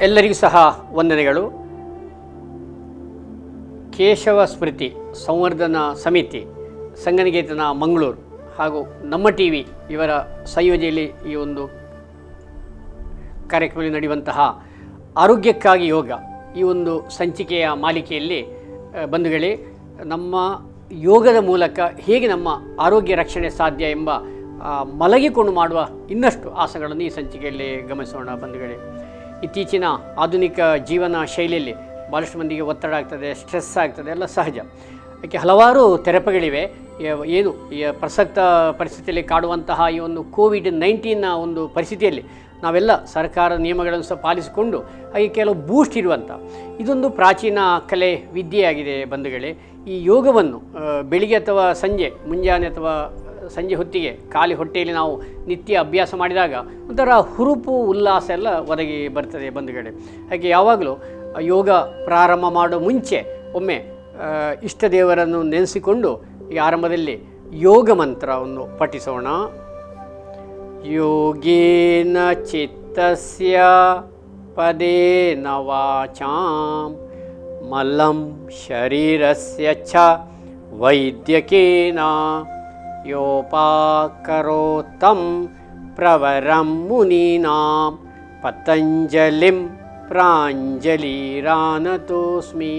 ಎಲ್ಲರಿಗೂ ಸಹ ವಂದನೆಗಳು. ಕೇಶವ ಸ್ಮೃತಿ ಸಂವರ್ಧನಾ ಸಮಿತಿ ಸಂಗನಿಕೇತನ ಮಂಗಳೂರು ಹಾಗೂ ನಮ್ಮ ಟಿ ವಿ ಇವರ ಸಂಯೋಜನೆಯಲ್ಲಿ ಈ ಒಂದು ಕಾರ್ಯಕ್ರಮದಲ್ಲಿ ನಡೆಯುವಂತಹ ಆರೋಗ್ಯಕ್ಕಾಗಿ ಯೋಗ ಈ ಒಂದು ಸಂಚಿಕೆಯ ಮಾಲಿಕೆಯಲ್ಲಿ ಬಂಧುಗಳೇ, ನಮ್ಮ ಯೋಗದ ಮೂಲಕ ಹೇಗೆ ನಮ್ಮ ಆರೋಗ್ಯ ರಕ್ಷಣೆ ಸಾಧ್ಯ ಎಂಬ ಮಲಗಿಕೊಂಡು ಮಾಡುವ ಇನ್ನಷ್ಟು ಆಸನಗಳನ್ನು ಈ ಸಂಚಿಕೆಯಲ್ಲಿ ಗಮನಿಸೋಣ. ಬಂಧುಗಳೇ, ಇತ್ತೀಚಿನ ಆಧುನಿಕ ಜೀವನ ಶೈಲಿಯಲ್ಲಿ ಭಾಳಷ್ಟು ಮಂದಿಗೆ ಒತ್ತಡ ಆಗ್ತದೆ, ಸ್ಟ್ರೆಸ್ ಆಗ್ತದೆ, ಎಲ್ಲ ಸಹಜ. ಅದಕ್ಕೆ ಹಲವಾರು ತೆರಪೆಗಳಿವೆ. ಏನು ಈ ಪ್ರಸಕ್ತ ಪರಿಸ್ಥಿತಿಯಲ್ಲಿ ಕಾಡುವಂತಹ ಈ ಒಂದು ಕೋವಿಡ್-19 ಒಂದು ಪರಿಸ್ಥಿತಿಯಲ್ಲಿ ನಾವೆಲ್ಲ ಸರ್ಕಾರ ನಿಯಮಗಳನ್ನು ಸಹ ಪಾಲಿಸಿಕೊಂಡು ಹಾಗೆ ಕೆಲವು ಬೂಸ್ಟ್ ಇರುವಂಥ ಇದೊಂದು ಪ್ರಾಚೀನ ಕಲೆ ವಿದ್ಯೆಯಾಗಿದೆ. ಬಂಧುಗಳೇ, ಈ ಯೋಗವನ್ನು ಬೆಳಿಗ್ಗೆ ಅಥವಾ ಮುಂಜಾನೆ ಅಥವಾ ಸಂಜೆ ಹೊತ್ತಿಗೆ ಖಾಲಿ ಹೊಟ್ಟೆಯಲ್ಲಿ ನಾವು ನಿತ್ಯ ಅಭ್ಯಾಸ ಮಾಡಿದಾಗ ಒಂಥರ ಹುರುಪು ಉಲ್ಲಾಸ ಎಲ್ಲ ಒದಗಿ ಬರ್ತದೆ. ಬಂಧುಗಳೇ, ಹಾಗೆ ಯಾವಾಗಲೂ ಯೋಗ ಪ್ರಾರಂಭ ಮಾಡೋ ಮುಂಚೆ ಒಮ್ಮೆ ಇಷ್ಟ ದೇವರನ್ನು ನೆನೆಸಿಕೊಂಡು ಈ ಆರಂಭದಲ್ಲಿ ಯೋಗ ಮಂತ್ರವನ್ನು ಪಠಿಸೋಣ. ಯೋಗೇನ ಚಿತ್ತಸ್ಯ ಪದೇನ ವಾಚಾಂ ಮಲಂ ಶರೀರಸ್ಯ ಚ ವೈದ್ಯಕೇನ ಯೋಪಾಕರೋತ್ತಂ ಪ್ರವರಂ ಮುನೀನಾಂ ಪತಂಜಲಿಂ ಪ್ರಾಂಜಲಿರಾನತೋಸ್ಮಿ.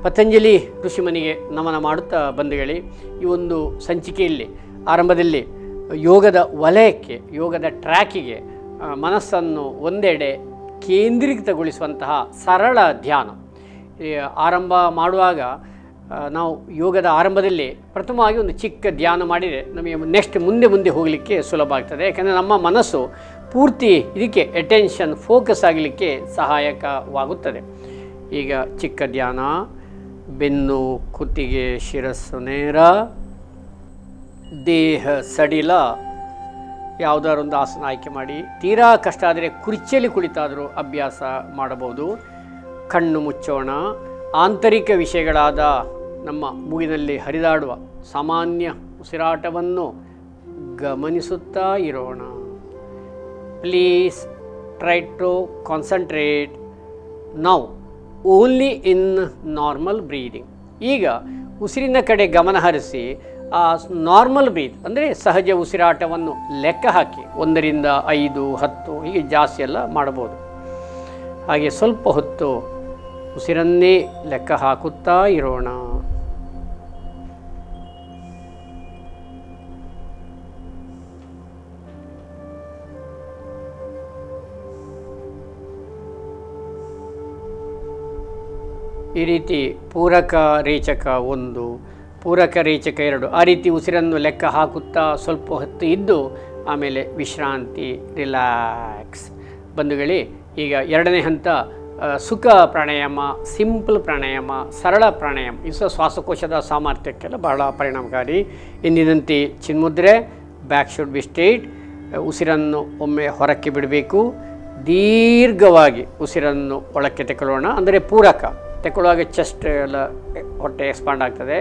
ಪತಂಜಲಿ ಋಷಿಮನಿಗೆ ನಮನ ಮಾಡುತ್ತಾ ಬಂಧುಗಳೇ, ಈ ಒಂದು ಸಂಚಿಕೆಯಲ್ಲಿ ಆರಂಭದಲ್ಲಿ ಯೋಗದ ವಲಯಕ್ಕೆ, ಯೋಗದ ಟ್ರ್ಯಾಕಿಗೆ ಮನಸ್ಸನ್ನು ಒಂದೆಡೆ ಕೇಂದ್ರೀಕೃತಗೊಳಿಸುವಂತಹ ಸರಳ ಧ್ಯಾನ. ಆರಂಭ ಮಾಡುವಾಗ ನಾವು ಯೋಗದ ಆರಂಭದಲ್ಲಿ ಪ್ರಥಮವಾಗಿ ಒಂದು ಚಿಕ್ಕ ಧ್ಯಾನ ಮಾಡಿದರೆ ನಮಗೆ ನೆಕ್ಸ್ಟ್ ಮುಂದೆ ಹೋಗಲಿಕ್ಕೆ ಸುಲಭ ಆಗ್ತದೆ. ಯಾಕೆಂದರೆ ನಮ್ಮ ಮನಸ್ಸು ಪೂರ್ತಿ ಇದಕ್ಕೆ ಅಟೆನ್ಷನ್ ಫೋಕಸ್ ಆಗಲಿಕ್ಕೆ ಸಹಾಯಕವಾಗುತ್ತದೆ. ಈಗ ಚಿಕ್ಕ ಧ್ಯಾನ. ಬೆನ್ನು, ಕುತ್ತಿಗೆ, ಶಿರಸ್ಸು ನೇರ, ದೇಹ ಸಡಿಲ. ಯಾವುದಾದ್ರು ಒಂದು ಆಸನ ಆಯ್ಕೆ ಮಾಡಿ. ತೀರಾ ಕಷ್ಟ ಆದರೆ ಕುರ್ಚಿಯಲ್ಲಿ ಕುಳಿತಾದರೂ ಅಭ್ಯಾಸ ಮಾಡಬಹುದು. ಕಣ್ಣು ಮುಚ್ಚೋಣ. ಆಂತರಿಕ ವಿಷಯಗಳಾದ ನಮ್ಮ ಮೂಗಿನಲ್ಲಿ ಹರಿದಾಡುವ ಸಾಮಾನ್ಯ ಉಸಿರಾಟವನ್ನು ಗಮನಿಸುತ್ತಾ ಇರೋಣ. Please try to concentrate now only in normal breathing. ಈಗ ಉಸಿರಿನ ಕಡೆ ಗಮನ ಹರಿಸಿ ಆ ನಾರ್ಮಲ್ ಬ್ರೀತ್ ಅಂದರೆ ಸಹಜ ಉಸಿರಾಟವನ್ನು ಲೆಕ್ಕ ಹಾಕಿ 1 ರಿಂದ 5, 10 ಹೀಗೆ ಜಾಸ್ತಿ ಎಲ್ಲ ಮಾಡಬಹುದು. ಹಾಗೆ ಸ್ವಲ್ಪ ಹೊತ್ತು ಉಸಿರನ್ನೇ ಲೆಕ್ಕ ಹಾಕುತ್ತಾ ಇರೋಣ. ಈ ರೀತಿ ಪೂರಕ ರೇಚಕ 1, ಪೂರಕ ರೇಚಕ 2, ಆ ರೀತಿ ಉಸಿರನ್ನು ಲೆಕ್ಕ ಹಾಕುತ್ತಾ ಸ್ವಲ್ಪ ಹೊತ್ತು ಇದ್ದು ಆಮೇಲೆ ವಿಶ್ರಾಂತಿ, ರಿಲ್ಯಾಕ್ಸ್. ಬಂಧುಗಳೇ, ಈಗ ಎರಡನೇ ಹಂತ ಸುಖ ಪ್ರಾಣಾಯಾಮ, ಸಿಂಪಲ್ ಪ್ರಾಣಾಯಾಮ, ಸರಳ ಪ್ರಾಣಾಯಾಮ. ಇದು ಶ್ವಾಸಕೋಶದ ಸಾಮರ್ಥ್ಯಕ್ಕೆಲ್ಲ ಬಹಳ ಪರಿಣಾಮಕಾರಿ. ಎಂದಿನಂತೆ ಚಿನ್ಮುದ್ರೆ, ಬ್ಯಾಕ್ ಶುಡ್ ಬಿ ಸ್ಟ್ರೇಟ್. ಉಸಿರನ್ನು ಒಮ್ಮೆ ಹೊರಕ್ಕೆ ಬಿಡಬೇಕು. ದೀರ್ಘವಾಗಿ ಉಸಿರನ್ನು ಒಳಕ್ಕೆ ತೆಕೊಳ್ಳೋಣ. ಅಂದರೆ ಪೂರಕ ತೆಕೊಳ್ಳುವಾಗ ಚೆಸ್ಟ್ ಎಲ್ಲ ಹೊಟ್ಟೆ ಎಕ್ಸ್ಪಾಂಡ್ ಆಗ್ತದೆ.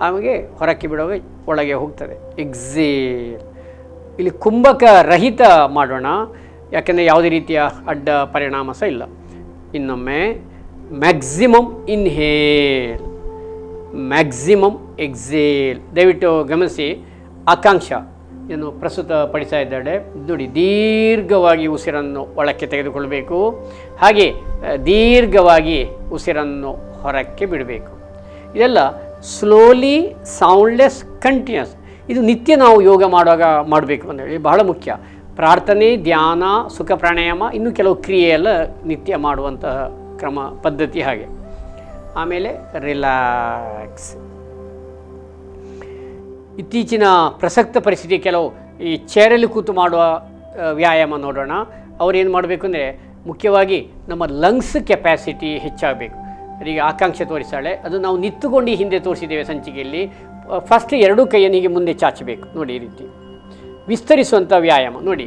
ಆಮೇಲೆ ಹೊರಕ್ಕೆ ಬಿಡುವಾಗ ಒಳಗೆ ಹೋಗ್ತದೆ. ಎಕ್ಸೇಲ್. ಇಲ್ಲಿ ಕುಂಭಕ ರಹಿತ ಮಾಡೋಣ, ಯಾಕೆಂದರೆ ಯಾವುದೇ ರೀತಿಯ ಅಡ್ಡ ಪರಿಣಾಮ ಸಹ ಇಲ್ಲ. ಇನ್ನೊಮ್ಮೆ ಮ್ಯಾಕ್ಸಿಮಮ್ ಇನ್ಹೇಲ್, ಮ್ಯಾಕ್ಸಿಮಮ್ ಎಕ್ಸೇಲ್. ದಯವಿಟ್ಟು ಗಮನಿಸಿ, ಆಕಾಂಕ್ಷ ಏನು ಪ್ರಸ್ತುತ ಪಡಿಸ್ತಾ ಇದ್ದಾಳೆ ನೋಡಿ. ದೀರ್ಘವಾಗಿ ಉಸಿರನ್ನು ಒಳಕ್ಕೆ ತೆಗೆದುಕೊಳ್ಬೇಕು, ಹಾಗೆ ದೀರ್ಘವಾಗಿ ಉಸಿರನ್ನು ಹೊರಕ್ಕೆ ಬಿಡಬೇಕು. ಇದೆಲ್ಲ ಸ್ಲೋಲಿ, ಸೌಂಡ್ಲೆಸ್, ಕಂಟಿನ್ಯೂಸ್. ಇದು ನಿತ್ಯ ನಾವು ಯೋಗ ಮಾಡುವಾಗ ಮಾಡಬೇಕು ಅಂತೇಳಿ ಬಹಳ ಮುಖ್ಯ. ಪ್ರಾರ್ಥನೆ, ಧ್ಯಾನ, ಸುಖ ಪ್ರಾಣಾಯಾಮ, ಇನ್ನು ಕೆಲವು ಕ್ರಿಯೆಯೆಲ್ಲ ನಿತ್ಯ ಮಾಡುವಂತಹ ಕ್ರಮ ಪದ್ಧತಿ ಹಾಗೆ. ಆಮೇಲೆ ರಿಲ್ಯಾಕ್ಸ್. ಇತ್ತೀಚಿನ ಪ್ರಸಕ್ತ ಪರಿಸ್ಥಿತಿ ಕೆಲವು ಈ ಚೇರಲ್ಲಿ ಕೂತು ಮಾಡುವ ವ್ಯಾಯಾಮ ನೋಡೋಣ. ಅವ್ರೇನು ಮಾಡಬೇಕು ಅಂದರೆ ಮುಖ್ಯವಾಗಿ ನಮ್ಮ ಲಂಗ್ಸ್ ಕೆಪ್ಯಾಸಿಟಿ ಹೆಚ್ಚಾಗಬೇಕು. ಈಗ ಆಕಾಂಕ್ಷೆ ತೋರಿಸ್ತಾಳೆ, ಅದು ನಾವು ನಿಂತುಕೊಂಡು ಹಿಂದೆ ತೋರಿಸಿದ್ದೇವೆ ಸಂಚಿಕೆಯಲ್ಲಿ. ಫಸ್ಟ್ 2 ಕೈಯನ್ನು ಹೀಗೆ ಮುಂದೆ ಚಾಚಬೇಕು ನೋಡಿ. ಈ ರೀತಿ ವಿಸ್ತರಿಸುವಂಥ ವ್ಯಾಯಾಮ ನೋಡಿ.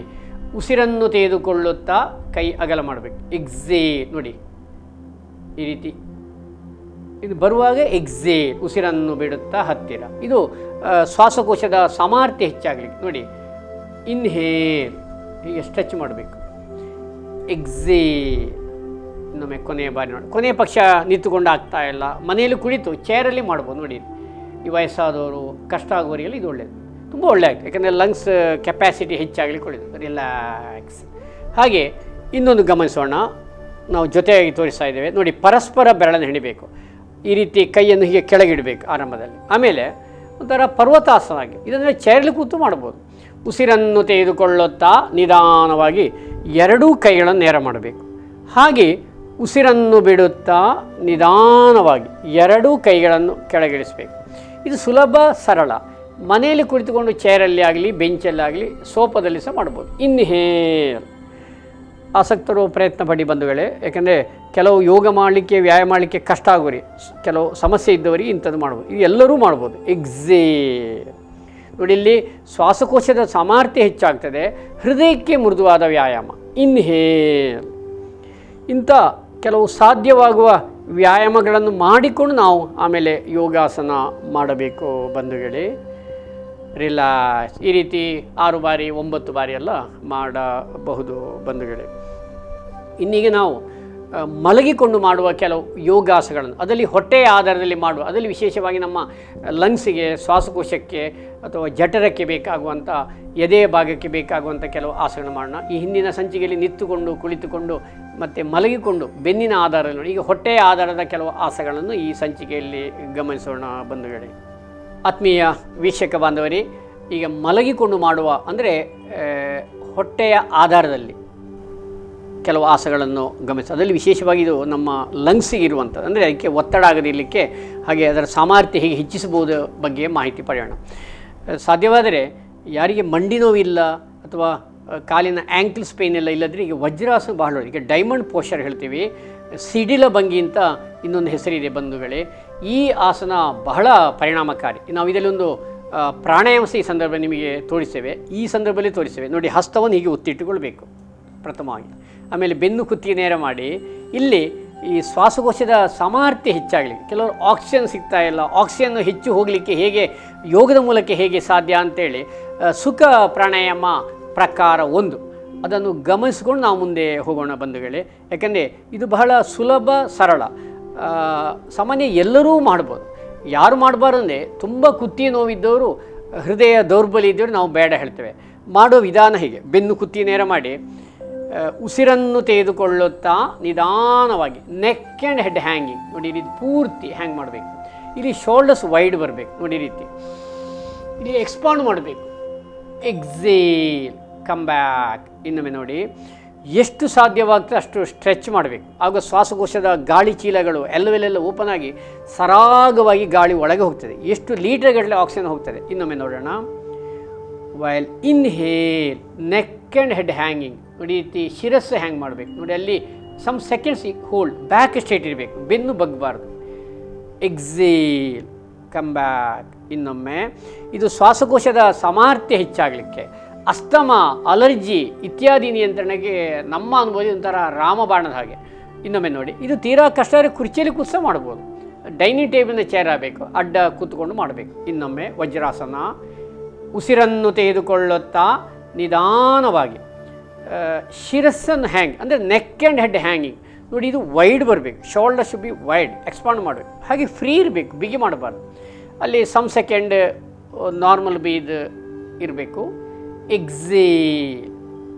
ಉಸಿರನ್ನು ತೆಗೆದುಕೊಳ್ಳುತ್ತಾ ಕೈ ಅಗಲ ಮಾಡಬೇಕು. ಎಕ್ಸೇಲ್ ನೋಡಿ, ಈ ರೀತಿ ಇದು ಬರುವಾಗ ಎಕ್ಸೇಲ್, ಉಸಿರನ್ನು ಬಿಡುತ್ತಾ ಹತ್ತಿರ. ಇದು ಶ್ವಾಸಕೋಶದ ಸಾಮರ್ಥ್ಯ ಹೆಚ್ಚಾಗಲಿಕ್ಕೆ ನೋಡಿ. ಇನ್ಹೇಲ್, ಹೀಗೆ ಸ್ಟ್ರೆಚ್ ಮಾಡಬೇಕು. ಎಕ್ಸೇಲ್. ಇನ್ನೊಮ್ಮೆ ಕೊನೆಯ ಬಾರಿ ನೋಡಿ. ಕೊನೆಯ ಪಕ್ಷ ನಿಂತುಕೊಂಡು ಆಗ್ತಾ ಇಲ್ಲ, ಮನೆಯಲ್ಲಿ ಕುಳಿತು ಚೇರಲ್ಲಿ ಮಾಡ್ಬೋದು ನೋಡಿ. ಈ ವಯಸ್ಸಾದವರು, ಕಷ್ಟ ಆಗೋರಿಗೆಲ್ಲ ಇದು ಒಳ್ಳೆಯದು, ತುಂಬ ಒಳ್ಳೆ ಆಗ್ತದೆ. ಯಾಕಂದರೆ ಲಂಗ್ಸ್ ಕೆಪ್ಯಾಸಿಟಿ ಹೆಚ್ಚಾಗಲಿಕ್ಕೆ ಒಳ್ಳೆಯದು. ರಿಲ್ಯಾಕ್ಸ್. ಹಾಗೆ ಇನ್ನೊಂದು ಗಮನಿಸೋಣ, ನಾವು ಜೊತೆಯಾಗಿ ತೋರಿಸ್ತಾ ಇದ್ದೇವೆ ನೋಡಿ. ಪರಸ್ಪರ ಬೆರಳನ್ನು ಹಿಡಿಬೇಕು. ಈ ರೀತಿ ಕೈಯನ್ನು ಹೀಗೆ ಕೆಳಗಿಡಬೇಕು ಆರಂಭದಲ್ಲಿ. ಆಮೇಲೆ ಒಂಥರ ಪರ್ವತಾಸನ ಆಗಿ ಇದನ್ನು ಚೇರಲ್ಲಿ ಕೂತು ಮಾಡ್ಬೋದು. ಉಸಿರನ್ನು ತೆಗೆದುಕೊಳ್ಳುತ್ತಾ ನಿಧಾನವಾಗಿ ಎರಡೂ ಕೈಗಳನ್ನು ನೇರ ಮಾಡಬೇಕು. ಹಾಗೆ ಉಸಿರನ್ನು ಬಿಡುತ್ತಾ ನಿಧಾನವಾಗಿ ಎರಡೂ ಕೈಗಳನ್ನು ಕೆಳಗಿಳಿಸಬೇಕು. ಇದು ಸುಲಭ, ಸರಳ. ಮನೆಯಲ್ಲಿ ಕುಳಿತುಕೊಂಡು ಚೇರಲ್ಲಿ ಆಗಲಿ, ಬೆಂಚಲ್ಲಾಗಲಿ, ಸೋಫಾದಲ್ಲಿ ಸಹ ಮಾಡ್ಬೋದು. ಇನ್ಹೇಲ್. ಆಸಕ್ತರು ಪ್ರಯತ್ನ ಪಡಿ ಬಂಧುಗಳೇ. ಯಾಕೆಂದರೆ ಕೆಲವು ಯೋಗ ಮಾಡಲಿಕ್ಕೆ, ವ್ಯಾಯಾಮ ಮಾಡಲಿಕ್ಕೆ ಕಷ್ಟ ಆಗೋರಿ, ಕೆಲವು ಸಮಸ್ಯೆ ಇದ್ದವರಿಗೆ ಇಂಥದ್ದು ಮಾಡ್ಬೋದು. ಇದು ಎಲ್ಲರೂ ಮಾಡ್ಬೋದು. ಎಕ್ಸೇಲ್ ನೋಡಿ. ಇಲ್ಲಿ ಶ್ವಾಸಕೋಶದ ಸಾಮರ್ಥ್ಯ ಹೆಚ್ಚಾಗ್ತದೆ, ಹೃದಯಕ್ಕೆ ಮೃದುವಾದ ವ್ಯಾಯಾಮ. ಇನ್ಹೇಲ್. ಇಂಥ ಕೆಲವು ಸಾಧ್ಯವಾಗುವ ವ್ಯಾಯಾಮಗಳನ್ನು ಮಾಡಿಕೊಂಡು ನಾವು ಆಮೇಲೆ ಯೋಗಾಸನ ಮಾಡಬೇಕು ಬಂಧುಗಳೇ. ರಿಲ್ಯಾಕ್ಸ್. ಈ ರೀತಿ 6 ಬಾರಿ 9 ಬಾರಿ ಎಲ್ಲ ಮಾಡಬಹುದು ಬಂಧುಗಳೇ. ಇನ್ನೀಗ ನಾವು ಮಲಗಿಕೊಂಡು ಮಾಡುವ ಕೆಲವು ಯೋಗಾಸನಗಳನ್ನು, ಅದರಲ್ಲಿ ಹೊಟ್ಟೆಯ ಆಧಾರದಲ್ಲಿ ಮಾಡುವ, ಅದರಲ್ಲಿ ವಿಶೇಷವಾಗಿ ನಮ್ಮ ಲಂಗ್ಸಿಗೆ, ಶ್ವಾಸಕೋಶಕ್ಕೆ ಅಥವಾ ಜಠರಕ್ಕೆ ಬೇಕಾಗುವಂಥ, ಎದೆಯ ಭಾಗಕ್ಕೆ ಬೇಕಾಗುವಂಥ ಕೆಲವು ಆಸನ ಮಾಡೋಣ. ಈ ಹಿಂದಿನ ಸಂಚಿಕೆಯಲ್ಲಿ ನಿಂತುಕೊಂಡು, ಕುಳಿತುಕೊಂಡು ಮತ್ತು ಮಲಗಿಕೊಂಡು ಬೆನ್ನಿನ ಆಧಾರದಲ್ಲಿ ನೋಡಿ. ಈಗ ಹೊಟ್ಟೆಯ ಆಧಾರದ ಕೆಲವು ಆಸನಗಳನ್ನು ಈ ಸಂಚಿಕೆಯಲ್ಲಿ ಗಮನಿಸೋಣ ಬಂಧುಗಳೇ. ಆತ್ಮೀಯ ವೀಕ್ಷಕ ಬಾಂಧವರೇ, ಈಗ ಮಲಗಿಕೊಂಡು ಮಾಡುವ ಅಂದರೆ ಹೊಟ್ಟೆಯ ಆಧಾರದಲ್ಲಿ ಕೆಲವು ಆಸನಗಳನ್ನು ಗಮನಿಸಿ. ಅದರಲ್ಲಿ ವಿಶೇಷವಾಗಿ ಇದು ನಮ್ಮ ಲಂಗ್ಸಿಗೆ ಇರುವಂಥದ್ದು, ಅಂದರೆ ಅದಕ್ಕೆ ಒತ್ತಡ ಆಗದಿರಲಿಕ್ಕೆ, ಹಾಗೆ ಅದರ ಸಾಮರ್ಥ್ಯ ಹೇಗೆ ಹೆಚ್ಚಿಸಬಹುದು ಬಗ್ಗೆ ಮಾಹಿತಿ ಪಡೆಯೋಣ. ಸಾಧ್ಯವಾದರೆ ಯಾರಿಗೆ ಮಂಡಿ ನೋವಿಲ್ಲ ಅಥವಾ ಕಾಲಿನ ಆ್ಯಂಕಲ್ಸ್ ಪೇನ್ ಎಲ್ಲ ಇಲ್ಲದ್ರೆ ಈಗ ವಜ್ರಾಸನ ಬಹಳ ಒಳ್ಳೆಯದು. ಈಗ ಡೈಮಂಡ್ ಪೋಶ್ಚರ್ ಹೇಳ್ತೀವಿ, ಸಿಡಿಲ ಭಂಗಿ ಅಂತ ಇನ್ನೊಂದು ಹೆಸರಿದೆ ಬಂಧುಗಳೇ. ಈ ಆಸನ ಬಹಳ ಪರಿಣಾಮಕಾರಿ. ನಾವು ಇದರಲ್ಲಿ ಒಂದು ಪ್ರಾಣಾಯಾಮ ಈ ಸಂದರ್ಭ ನಿಮಗೆ ತೋರಿಸ್ತೇವೆ, ಈ ಸಂದರ್ಭದಲ್ಲಿ ತೋರಿಸ್ತೇವೆ ನೋಡಿ. ಹಸ್ತವನ್ನು ಹೀಗೆ ಒತ್ತಿಟ್ಟುಕೊಳ್ಬೇಕು ಪ್ರಥಮವಾಗಿ. ಆಮೇಲೆ ಬೆನ್ನು ಕುತ್ತಿಗೆ ನೇರ ಮಾಡಿ, ಇಲ್ಲಿ ಈ ಶ್ವಾಸಕೋಶದ ಸಾಮರ್ಥ್ಯ ಹೆಚ್ಚಾಗಲಿ, ಕೆಲವರು ಆಕ್ಸಿಜನ್ ಸಿಗ್ತಾ ಇಲ್ಲ, ಆಕ್ಸಿಜನ್ ಹೆಚ್ಚು ಹೋಗಲಿಕ್ಕೆ ಹೇಗೆ ಯೋಗದ ಮೂಲಕ ಹೇಗೆ ಸಾಧ್ಯ ಅಂತೇಳಿ ಸುಖ ಪ್ರಾಣಾಯಾಮ ಪ್ರಕಾರ 1 ಅದನ್ನು ಗಮನಿಸ್ಕೊಂಡು ನಾವು ಮುಂದೆ ಹೋಗೋಣ ಬಂಧುಗಳೇ. ಯಾಕಂದರೆ ಇದು ಬಹಳ ಸುಲಭ, ಸರಳ, ಸಾಮಾನ್ಯ ಎಲ್ಲರೂ ಮಾಡ್ಬೋದು. ಯಾರು ಮಾಡಬಾರ್ದು ಅಂದರೆ ತುಂಬ ಕುತ್ತಿಗೆ ನೋವಿದ್ದವರು, ಹೃದಯ ದೌರ್ಬಲ್ಯ ಇದ್ದವರು ನಾವು ಬೇಡ ಹೇಳ್ತೇವೆ. ಮಾಡೋ ವಿಧಾನ ಹೀಗೆ: ಬೆನ್ನು ಕುತ್ತಿಗೆ ನೇರ ಮಾಡಿ, ಉಸಿರನ್ನು ತೆಗೆದುಕೊಳ್ಳುತ್ತಾ ನಿಧಾನವಾಗಿ ನೆಕ್ ಆ್ಯಂಡ್ ಹೆಡ್ ಹ್ಯಾಂಗಿಂಗ್ ನೋಡಿ. ಈ ರೀತಿ ಪೂರ್ತಿ ಹ್ಯಾಂಗ್ ಮಾಡಬೇಕು. ಇಲ್ಲಿ ಶೋಲ್ಡರ್ಸ್ ವೈಡ್ ಬರಬೇಕು ನೋಡಿ. ಈ ರೀತಿ ಇಲ್ಲಿ ಎಕ್ಸ್ಪಾಂಡ್ ಮಾಡಬೇಕು. Exhale, come back. ಇನ್ನೊಮ್ಮೆ ನೋಡಿ, ಎಷ್ಟು ಸಾಧ್ಯವಾಗ್ತದೆ ಅಷ್ಟು ಸ್ಟ್ರೆಚ್ ಮಾಡಬೇಕು. ಆಗ ಶ್ವಾಸಕೋಶದ ಗಾಳಿ ಚೀಲಗಳು ಎಲ್ಲವೆಲ್ಲ ಓಪನ್ ಆಗಿ ಸರಾಗವಾಗಿ ಗಾಳಿ ಒಳಗೆ ಹೋಗ್ತದೆ. ಎಷ್ಟು ಲೀಟರ್ಗಟ್ಟಲೆ ಆಕ್ಸಿಜನ್ ಹೋಗ್ತದೆ. ಇನ್ನೊಮ್ಮೆ ನೋಡೋಣ. While inhale, neck and head hanging ನೋಡಿ. ಈ ರೀತಿ ಶಿರಸ್ಸು ಹ್ಯಾಂಗ್ ಮಾಡಬೇಕು ನೋಡಿ. ಅಲ್ಲಿ some seconds hold, back straight ಇರಬೇಕು, ಬೆನ್ನು ಬಗ್ಗಬಾರ್ದು. Exhale, come back. ಇನ್ನೊಮ್ಮೆ ಇದು ಶ್ವಾಸಕೋಶದ ಸಾಮರ್ಥ್ಯ ಹೆಚ್ಚಾಗಲಿಕ್ಕೆ, ಅಸ್ತಮಾ, ಅಲರ್ಜಿ ಇತ್ಯಾದಿ ನಿಯಂತ್ರಣಕ್ಕೆ ನಮ್ಮ ಅನುಭವ ಒಂಥರ ರಾಮಬಾಣದ ಹಾಗೆ. ಇನ್ನೊಮ್ಮೆ ನೋಡಿ, ಇದು ತೀರಾ ಕಷ್ಟ ಆದರೆ ಕುರ್ಚಿಯಲ್ಲಿ ಕೂತ್ಸ ಮಾಡ್ಬೋದು. ಡೈನಿಂಗ್ ಟೇಬಲ್ನ ಚೇರ್ ಆಗಬೇಕು, ಅಡ್ಡ ಕೂತ್ಕೊಂಡು ಮಾಡಬೇಕು. ಇನ್ನೊಮ್ಮೆ ವಜ್ರಾಸನ. ಉಸಿರನ್ನು ತೆಗೆದುಕೊಳ್ಳುತ್ತಾ ನಿಧಾನವಾಗಿ ಶಿರಸ್ಸನ್ನು ಹ್ಯಾಂಗ್ ಅಂದರೆ ನೆಕ್ ಆ್ಯಂಡ್ ಹೆಡ್ ಹ್ಯಾಂಗಿಂಗ್ ನೋಡಿ. ಇದು ವೈಡ್ ಬರಬೇಕು, shoulder should be wide, expand ಮಾಡಬೇಕು. ಹಾಗೆ ಫ್ರೀ ಇರಬೇಕು, ಬಿಗಿ ಮಾಡಬಾರ್ದು. ಅಲ್ಲಿ ಸಮ್ ಸೆಕೆಂಡ್ ನಾರ್ಮಲ್ ಬ್ರೀತ್ ಇರಬೇಕು. Exhale,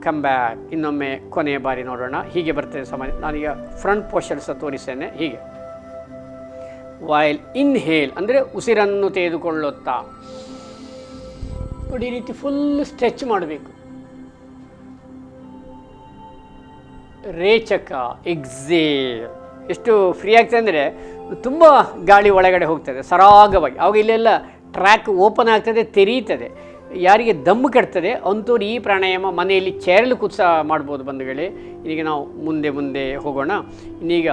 come back. ಇನ್ನೊಮ್ಮೆ ಕೊನೆಯ ಬಾರಿ ನೋಡೋಣ. ಹೀಗೆ ಬರ್ತದೆ ಸಾಮಾನ್ಯ. ನಾನೀಗ ಫ್ರಂಟ್ ಪೋಶ್ಚರ್ ಸಹ ತೋರಿಸ್ತೇನೆ. ಹೀಗೆ ವೈಲ್ ಇನ್ಹೇಲ್ ಅಂದರೆ ಉಸಿರನ್ನು ತೆಗೆದುಕೊಳ್ಳುತ್ತಾ ನೋಡಿ. ಈ ರೀತಿ ಫುಲ್ ಸ್ಟ್ರೆಚ್ ಮಾಡಬೇಕು. ರೇಚಕ, ಎಕ್ಸೇಲ್. ಎಷ್ಟು ಫ್ರೀ ಆಗ್ತದೆ ಅಂದರೆ ತುಂಬ ಗಾಳಿ ಒಳಗಡೆ ಹೋಗ್ತದೆ ಸರಾಗವಾಗಿ. ಆವಾಗ ಇಲ್ಲೆಲ್ಲ ಟ್ರ್ಯಾಕ್ ಓಪನ್ ಆಗ್ತದೆ, ತೆರೀತದೆ. ಯಾರಿಗೆ ದಮ್ಮು ಕೆಡ್ತದೆ ಅಂಥವ್ರು ಈ ಪ್ರಾಣಾಯಾಮ ಮನೆಯಲ್ಲಿ ಚೇರಲ್ಲಿ ಕೂತ್ಸ ಮಾಡ್ಬೋದು ಬಂಧುಗಳೇ. ಈಗ ನಾವು ಮುಂದೆ ಹೋಗೋಣ. ಇನ್ನೀಗ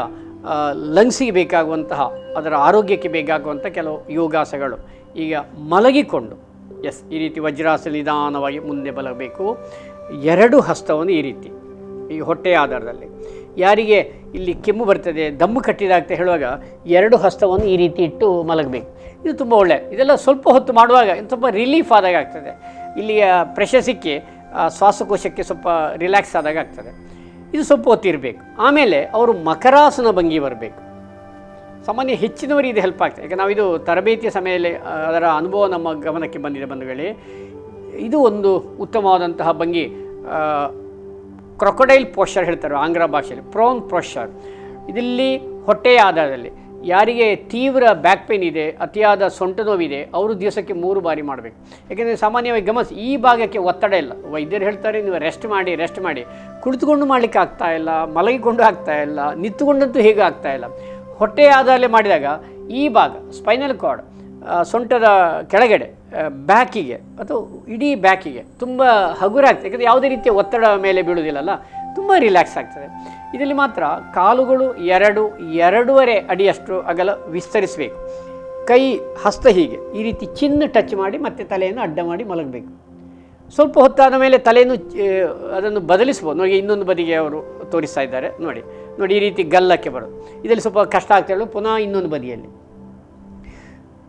ಲಂಗ್ಸಿಗೆ ಬೇಕಾಗುವಂತಹ, ಅದರ ಆರೋಗ್ಯಕ್ಕೆ ಬೇಕಾಗುವಂಥ ಕೆಲವು ಯೋಗಾಸನಗಳು. ಈಗ ಮಲಗಿಕೊಂಡು ಈ ರೀತಿ ವಜ್ರಾಸನ ನಿಧಾನವಾಗಿ ಮುಂದೆ ಬಲಬೇಕು. 2 ಹಸ್ತವನ್ನು ಈ ರೀತಿ ಈ ಹೊಟ್ಟೆಯ ಆಧಾರದಲ್ಲಿ. ಯಾರಿಗೆ ಇಲ್ಲಿ ಕೆಮ್ಮು ಬರ್ತದೆ, ದಮ್ಮು ಕಟ್ಟಿದಾಗ್ತದೆ ಹೇಳುವಾಗ 2 ಹಸ್ತವನ್ನು ಈ ರೀತಿ ಇಟ್ಟು ಮಲಗಬೇಕು. ಇದು ತುಂಬ ಒಳ್ಳೆಯ. ಇದೆಲ್ಲ ಸ್ವಲ್ಪ ಹೊತ್ತು ಮಾಡುವಾಗ ಸ್ವಲ್ಪ ರಿಲೀಫ್ ಆದಾಗ ಆಗ್ತದೆ. ಇಲ್ಲಿಯ ಪ್ರೆಷರ್ ಸಿಕ್ಕಿ ಶ್ವಾಸಕೋಶಕ್ಕೆ ಸ್ವಲ್ಪ ರಿಲ್ಯಾಕ್ಸ್ ಆದಾಗ ಆಗ್ತದೆ. ಇದು ಸ್ವಲ್ಪ ಹೊತ್ತಿರಬೇಕು. ಆಮೇಲೆ ಅವರು ಮಕರಾಸನ ಭಂಗಿ ಬರಬೇಕು. ಸಾಮಾನ್ಯ ಹೆಚ್ಚಿನವರಿಗೆ ಇದು ಹೆಲ್ಪ್ ಆಗ್ತದೆ. ಯಾಕೆ ನಾವಿದು ತರಬೇತಿಯ ಸಮಯದಲ್ಲಿ ಅದರ ಅನುಭವ ನಮ್ಮ ಗಮನಕ್ಕೆ ಬಂದಿದೆ ಬಂಧುಗಳೇ. ಇದು ಒಂದು ಉತ್ತಮವಾದಂತಹ ಭಂಗಿ. ಕ್ರೊಕೊಡೈಲ್ ಪೋಶ್ಚರ್ ಹೇಳ್ತಾರೆ ಆಂಗ್ಲ ಭಾಷೆಯಲ್ಲಿ, ಪ್ರೋನ್ ಪೋಶ್ಚರ್. ಇದರಲ್ಲಿ ಹೊಟ್ಟೆಯ ಆಧಾರದಲ್ಲಿ ಯಾರಿಗೆ ತೀವ್ರ ಬ್ಯಾಕ್ ಪೇನ್ ಇದೆ, ಅತಿಯಾದ ಸೊಂಟ ನೋವಿದೆ, ಅವರು ದಿವಸಕ್ಕೆ 3 ಬಾರಿ ಮಾಡಬೇಕು. ಯಾಕೆಂದರೆ ಸಾಮಾನ್ಯವಾಗಿ ಗಮನಿಸಿ, ಈ ಭಾಗಕ್ಕೆ ಒತ್ತಡ ಇಲ್ಲ. ವೈದ್ಯರು ಹೇಳ್ತಾರೆ ನೀವು ರೆಸ್ಟ್ ಮಾಡಿ. ಕುಳಿತುಕೊಂಡು ಮಾಡಲಿಕ್ಕೆ ಆಗ್ತಾಯಿಲ್ಲ, ಮಲಗಿಕೊಂಡು ಆಗ್ತಾಯಿಲ್ಲ, ನಿಂತುಕೊಂಡಂತೂ ಹೇಗೆ ಆಗ್ತಾಯಿಲ್ಲ. ಹೊಟ್ಟೆಯ ಆಧಾರದಲ್ಲಿ ಮಾಡಿದಾಗ ಈ ಭಾಗ ಸ್ಪೈನಲ್ ಕಾರ್ಡ್, ಸೊಂಟದ ಕೆಳಗಡೆ ಬ್ಯಾಕಿಗೆ ಅಥವಾ ಇಡೀ ಬ್ಯಾಕಿಗೆ ತುಂಬ ಹಗುರ ಆಗ್ತದೆ. ಯಾಕಂದರೆ ಯಾವುದೇ ರೀತಿಯ ಒತ್ತಡ ಮೇಲೆ ಬೀಳುವುದಿಲ್ಲಲ್ಲ, ತುಂಬ ರಿಲ್ಯಾಕ್ಸ್ ಆಗ್ತದೆ. ಇದರಲ್ಲಿ ಮಾತ್ರ ಕಾಲುಗಳು 2-2.5 ಅಡಿಯಷ್ಟು ಅಗಲ ವಿಸ್ತರಿಸಬೇಕು. ಕೈ ಹಸ್ತ ಹೀಗೆ ಈ ರೀತಿ ಚಿನ್ನ ಟಚ್ ಮಾಡಿ ಮತ್ತೆ ತಲೆಯನ್ನು ಅಡ್ಡ ಮಾಡಿ ಮಲಗಬೇಕು. ಸ್ವಲ್ಪ ಹೊತ್ತಾದ ಮೇಲೆ ತಲೆಯನ್ನು ಅದನ್ನು ಬದಲಿಸ್ಬೋದು. ನೋಡಿ, ಇನ್ನೊಂದು ಬದಿಗೆ ಅವರು ತೋರಿಸ್ತಾ ಇದ್ದಾರೆ. ನೋಡಿ ಈ ರೀತಿ ಗಲ್ಲಕ್ಕೆ ಬರೋದು. ಇದರಲ್ಲಿ ಸ್ವಲ್ಪ ಕಷ್ಟ ಆಗ್ತಾ ಪುನಃ ಇನ್ನೊಂದು ಬದಿಯಲ್ಲಿ.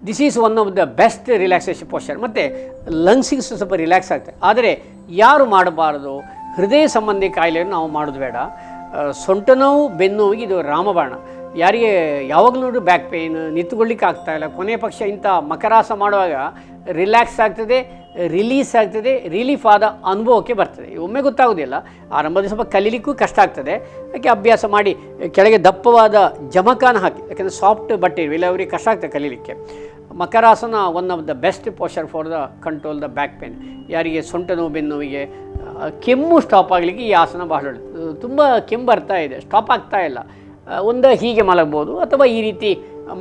This is one of the best relaxation posture. ಮತ್ತು ಲಂಗ್ಸಿಗೆ ಸ್ವಲ್ಪ ರಿಲ್ಯಾಕ್ಸ್ ಆಗ್ತದೆ. ಆದರೆ ಯಾರು ಮಾಡಬಾರ್ದು, ಹೃದಯ ಸಂಬಂಧಿ ಕಾಯಿಲೆಯನ್ನು ನಾವು ಮಾಡೋದು ಬೇಡ. ಸೊಂಟ ನೋವು, ಬೆನ್ನು ನೋವಿಗೆ ಇದು ರಾಮಬಾಣ. ಯಾರಿಗೆ ಯಾವಾಗಲೂ ನೋಡಿ ಬ್ಯಾಕ್ ಪೇಯ್ನ್, ನಿಂತುಕೊಳ್ಳಿಕ್ಕೆ ಆಗ್ತಾಯಿಲ್ಲ, ಕೊನೆಯ ಪಕ್ಷ ಇಂಥ ಮಕರಾಸ ಮಾಡುವಾಗ ರಿಲ್ಯಾಕ್ಸ್ ಆಗ್ತದೆ, ರಿಲೀಸ್ ಆಗ್ತದೆ, ರಿಲೀಫ್ ಆದ ಅನುಭವಕ್ಕೆ ಬರ್ತದೆ. ಒಮ್ಮೆ ಗೊತ್ತಾಗೋದಿಲ್ಲ, ಆರಂಭದಲ್ಲಿ ಸ್ವಲ್ಪ ಕಲೀಲಿಕ್ಕೂ ಕಷ್ಟ ಆಗ್ತದೆ. ಯಾಕೆ ಅಭ್ಯಾಸ ಮಾಡಿ ಕೆಳಗೆ ದಪ್ಪವಾದ ಜಮಖಾನ ಹಾಕಿ, ಯಾಕೆಂದರೆ ಸಾಫ್ಟ್ ಬಟ್ಟೆ ಇಲ್ಲ ಅವರಿಗೆ ಕಷ್ಟ ಆಗ್ತದೆ ಕಲೀಲಿಕ್ಕೆ. Makarasana one of the best posture for the control the back pain. ಯಾರಿಗೆ ಸೊಂಟ ನೋವು, ಬೆನ್ನು ನೋವಿಗೆ, ಕೆಮ್ಮು ಸ್ಟಾಪ್ ಆಗಲಿಕ್ಕೆ ಈ ಆಸನ ಬಹಳ ಒಳ್ಳೆಯದು. ತುಂಬ ಕೆಮ್ಮು ಬರ್ತಾ ಇದೆ, ಸ್ಟಾಪ್ ಆಗ್ತಾ ಇಲ್ಲ, ಒಂದು ಹೀಗೆ ಮಲಗ್ಬೋದು ಅಥವಾ ಈ ರೀತಿ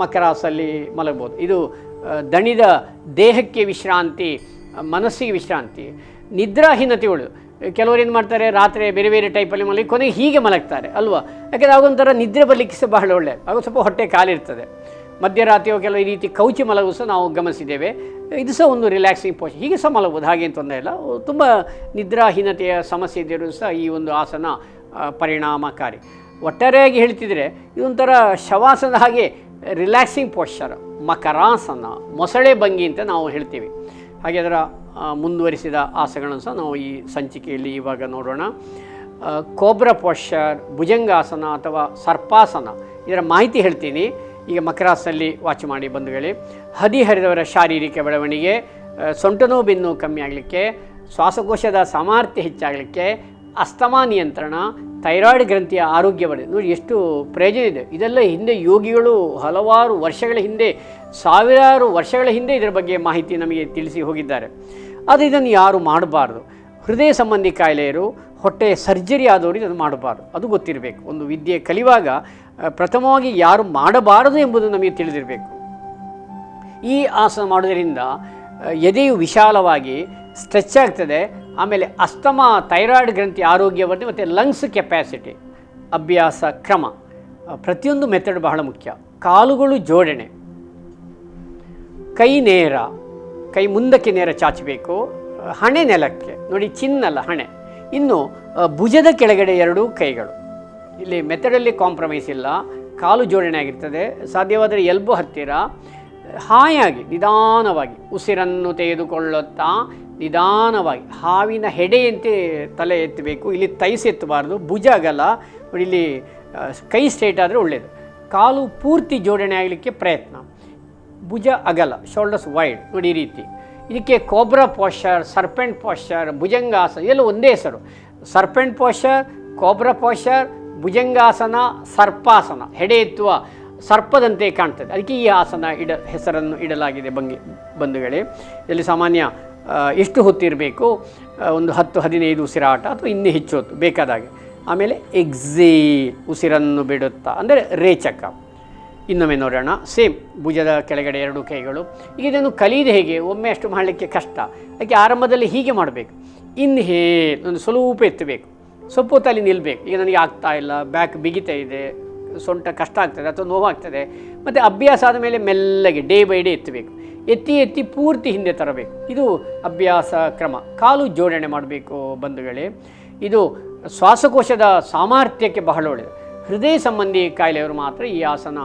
ಮಕರಾಸಲ್ಲಿ ಮಲಗ್ಬೋದು. ಇದು ದಣಿದ ದೇಹಕ್ಕೆ ವಿಶ್ರಾಂತಿ, ಮನಸ್ಸಿಗೆ ವಿಶ್ರಾಂತಿ. ನಿದ್ರಾಹೀನತೆಗಳು ಕೆಲವರು ಏನು ಮಾಡ್ತಾರೆ, ರಾತ್ರಿ ಬೇರೆ ಬೇರೆ ಟೈಪಲ್ಲಿ ಮಲಗಿ ಕೊನೆಗೆ ಹೀಗೆ ಮಲಗ್ತಾರೆ ಅಲ್ವಾ. ಯಾಕೆಂದರೆ ಆಗೊಂಥರ ನಿದ್ರೆ ಬರಲಿಕ್ಕೆ ಸಹ ಬಹಳ ಒಳ್ಳೆಯದು. ಆಗ ಸ್ವಲ್ಪ ಹೊಟ್ಟೆ ಕಾಲಿರ್ತದೆ. ಮಧ್ಯರಾತ್ರಿಯೋ ಕೆಲವು ಈ ರೀತಿ ಕೌಚಿ ಮಲಗು ಸಹ ನಾವು ಗಮನಿಸಿದ್ದೇವೆ. ಇದು ಸಹ ಒಂದು ರಿಲ್ಯಾಕ್ಸಿಂಗ್ ಪೋಶ್ಚರ್. ಹೀಗೆ ಸಹ ಮಲಗ್ಬೋದು, ಹಾಗೇನು ತೊಂದರೆ ಇಲ್ಲ. ತುಂಬ ನಿದ್ರಾಹೀನತೆಯ ಸಮಸ್ಯೆ ಇದ್ದರೂ ಸಹ ಈ ಒಂದು ಆಸನ ಪರಿಣಾಮಕಾರಿ. ಒಟ್ಟಾರೆಯಾಗಿ ಹೇಳ್ತಿದ್ರೆ ಇದೊಂಥರ ಶವಾಸನದ ಹಾಗೆ ರಿಲ್ಯಾಕ್ಸಿಂಗ್ ಪೋಶ್ಚರ್, ಮಕರಾಸನ, ಮೊಸಳೆ ಭಂಗಿ ಅಂತ ನಾವು ಹೇಳ್ತೀವಿ. ಹಾಗೆ ಅದರ ಮುಂದುವರಿಸಿದ ಆಸನಗಳನ್ನು ಸಹ ನಾವು ಈ ಸಂಚಿಕೆಯಲ್ಲಿ ಇವಾಗ ನೋಡೋಣ. ಕೋಬ್ರಾ ಪೋಶ್ಚರ್, ಭುಜಂಗಾಸನ ಅಥವಾ ಸರ್ಪಾಸನ, ಇದರ ಮಾಹಿತಿ ಹೇಳ್ತೀನಿ. ಈಗ ಮಕರಾಸನಲ್ಲಿ ವಾಚ್ ಮಾಡಿ ಬಂಧುಗಳೇ. ಹದಿಹರಿದವರ ಶಾರೀರಿಕ ಬೆಳವಣಿಗೆ, ಸೊಂಟ ನೋವು, ಬೆನ್ನು ಕಮ್ಮಿ ಆಗಲಿಕ್ಕೆ, ಶ್ವಾಸಕೋಶದ ಸಾಮರ್ಥ್ಯ ಹೆಚ್ಚಾಗಲಿಕ್ಕೆ, ಅಸ್ತಮಾ ನಿಯಂತ್ರಣ, ಥೈರಾಯ್ಡ್ ಗ್ರಂಥಿಯ ಆರೋಗ್ಯ ಬರ್ತದೆ. ನೋಡಿ ಎಷ್ಟು ಪ್ರಯೋಜನ ಇದೆ. ಇದೆಲ್ಲ ಹಿಂದೆ ಯೋಗಿಗಳು ಹಲವಾರು ವರ್ಷಗಳ ಹಿಂದೆ, ಸಾವಿರಾರು ವರ್ಷಗಳ ಹಿಂದೆ ಇದರ ಬಗ್ಗೆ ಮಾಹಿತಿ ನಮಗೆ ತಿಳಿಸಿ ಹೋಗಿದ್ದಾರೆ. ಆದರೆ ಇದನ್ನು ಯಾರು ಮಾಡಬಾರ್ದು. ಹೃದಯ ಸಂಬಂಧಿ ಕಾಯಿಲೆಯರು, ಹೊಟ್ಟೆ ಸರ್ಜರಿ ಆದವರು ಇದನ್ನು ಮಾಡಬಾರ್ದು. ಅದು ಗೊತ್ತಿರಬೇಕು. ಒಂದು ವಿದ್ಯೆ ಕಲಿಯುವಾಗ ಪ್ರಥಮವಾಗಿ ಯಾರು ಮಾಡಬಾರದು ಎಂಬುದು ನಮಗೆ ತಿಳಿದಿರಬೇಕು. ಈ ಆಸನ ಮಾಡೋದರಿಂದ ಎದೆಯು ವಿಶಾಲವಾಗಿ ಸ್ಟ್ರೆಚ್ ಆಗ್ತದೆ. ಆಮೇಲೆ ಅಸ್ತಮಾ, ಥೈರಾಯ್ಡ್ ಗ್ರಂಥಿ ಆರೋಗ್ಯ ಬರ್ತದೆ. ಮತ್ತು ಲಂಗ್ಸ್ ಕೆಪ್ಯಾಸಿಟಿ. ಅಭ್ಯಾಸ ಕ್ರಮ, ಪ್ರತಿಯೊಂದು ಮೆಥಡ್ ಬಹಳ ಮುಖ್ಯ. ಕಾಲುಗಳು ಜೋಡಣೆ, ಕೈ ನೇರ, ಕೈ ಮುಂದಕ್ಕೆ ನೇರ ಚಾಚಬೇಕು, ಹಣೆ ನೆಲಕ್ಕೆ. ನೋಡಿ, ಚಿನ್ನಲ್ಲ ಹಣೆ. ಇನ್ನು ಭುಜದ ಕೆಳಗಡೆ 2 ಕೈಗಳು. ಇಲ್ಲಿ ಮೆಥಡಲ್ಲಿ ಕಾಂಪ್ರಮೈಸ್ ಇಲ್ಲ. ಕಾಲು ಜೋಡಣೆ ಆಗಿರ್ತದೆ. ಸಾಧ್ಯವಾದರೆ ಎಲ್ಬೋ ಹತ್ತಿರ ಹಾಯಾಗಿ ನಿಧಾನವಾಗಿ ಉಸಿರನ್ನು ತೆಗೆದುಕೊಳ್ಳುತ್ತಾ ನಿಧಾನವಾಗಿ ಹಾವಿನ ಹೆಡೆಯಂತೆ ತಲೆ ಎತ್ತಬೇಕು. ಇಲ್ಲಿ ತೈಸ್ ಎತ್ತಬಾರ್ದು. ಭುಜ ಅಗಲ. ನೋಡಿ, ಇಲ್ಲಿ ಕೈ ಸ್ಟ್ರೇಟ್ ಆದರೆ ಒಳ್ಳೆಯದು. ಕಾಲು ಪೂರ್ತಿ ಜೋಡಣೆ ಆಗಲಿಕ್ಕೆ ಪ್ರಯತ್ನ. ಭುಜ ಅಗಲ, ಶೋಲ್ಡರ್ಸ್ ವೈಡ್. ನೋಡಿ ಈ ರೀತಿ. ಇದಕ್ಕೆ cobra posture, serpent posture, bhujangasana ಎಲ್ಲ ಒಂದೇ ಹೆಸರು. Serpent posture, cobra posture, bhujangasana, sarpasana. ಹೆಡೆ ಎತ್ತುವ ಸರ್ಪದಂತೆ ಕಾಣ್ತದೆ. ಅದಕ್ಕೆ ಈ ಆಸನ ಹೆಸರನ್ನು ಇಡಲಾಗಿದೆ ಬಂಧುಗಳೇ. ಇದರಲ್ಲಿ ಸಾಮಾನ್ಯ ಎಷ್ಟು ಹೊತ್ತಿರಬೇಕು, ಒಂದು 10-15 ಉಸಿರಾಟ ಅಥವಾ ಇನ್ನೂ ಹೆಚ್ಚು ಹೊತ್ತು ಬೇಕಾದಾಗೆ. ಆಮೇಲೆ ಎಕ್ಸೇಲ್, ಉಸಿರನ್ನು ಬಿಡುತ್ತಾ, ಅಂದರೆ ರೇಚಕ. ಇನ್ನೊಮ್ಮೆ ನೋಡೋಣ. ಸೇಮ್, ಭುಜದ ಕೆಳಗಡೆ 2 ಕೈಗಳು. ಈಗ ಇದನ್ನು ಕಲಿಯೋದು ಹೇಗೆ? ಒಮ್ಮೆ ಅಷ್ಟು ಮಾಡಲಿಕ್ಕೆ ಕಷ್ಟ. ಅದಕ್ಕೆ ಆರಂಭದಲ್ಲಿ ಹೀಗೆ ಮಾಡಬೇಕು. ಇನ್ಹೇಲ್, ಒಂದು ಸ್ವಲ್ಪ ಎತ್ತಬೇಕು, ಸ್ವಲ್ಪ ಹೊತ್ತಲ್ಲಿ ನಿಲ್ಲಬೇಕು. ಈಗ ನನಗೆ ಆಗ್ತಾ ಇಲ್ಲ, ಬ್ಯಾಕ್ ಬಿಗಿತಾ ಇದೆ, ಸೊಂಟ ಕಷ್ಟ ಆಗ್ತದೆ ಅಥವಾ ನೋವಾಗ್ತದೆ. ಮತ್ತು ಅಭ್ಯಾಸ ಆದಮೇಲೆ ಮೆಲ್ಲಗೆ ಡೇ ಬೈ ಡೇ ಎತ್ತಬೇಕು. ಎತ್ತಿ ಪೂರ್ತಿ ಹಿಂದೆ ತರಬೇಕು. ಇದು ಅಭ್ಯಾಸ ಕ್ರಮ. ಕಾಲು ಜೋಡಣೆ ಮಾಡಬೇಕು ಬಂಧುಗಳೇ. ಇದು ಶ್ವಾಸಕೋಶದ ಸಾಮರ್ಥ್ಯಕ್ಕೆ ಬಹಳ ಒಳ್ಳೆಯದು. ಹೃದಯ ಸಂಬಂಧಿ ಕಾಯಿಲೆಯವರು ಮಾತ್ರ ಈ ಆಸನ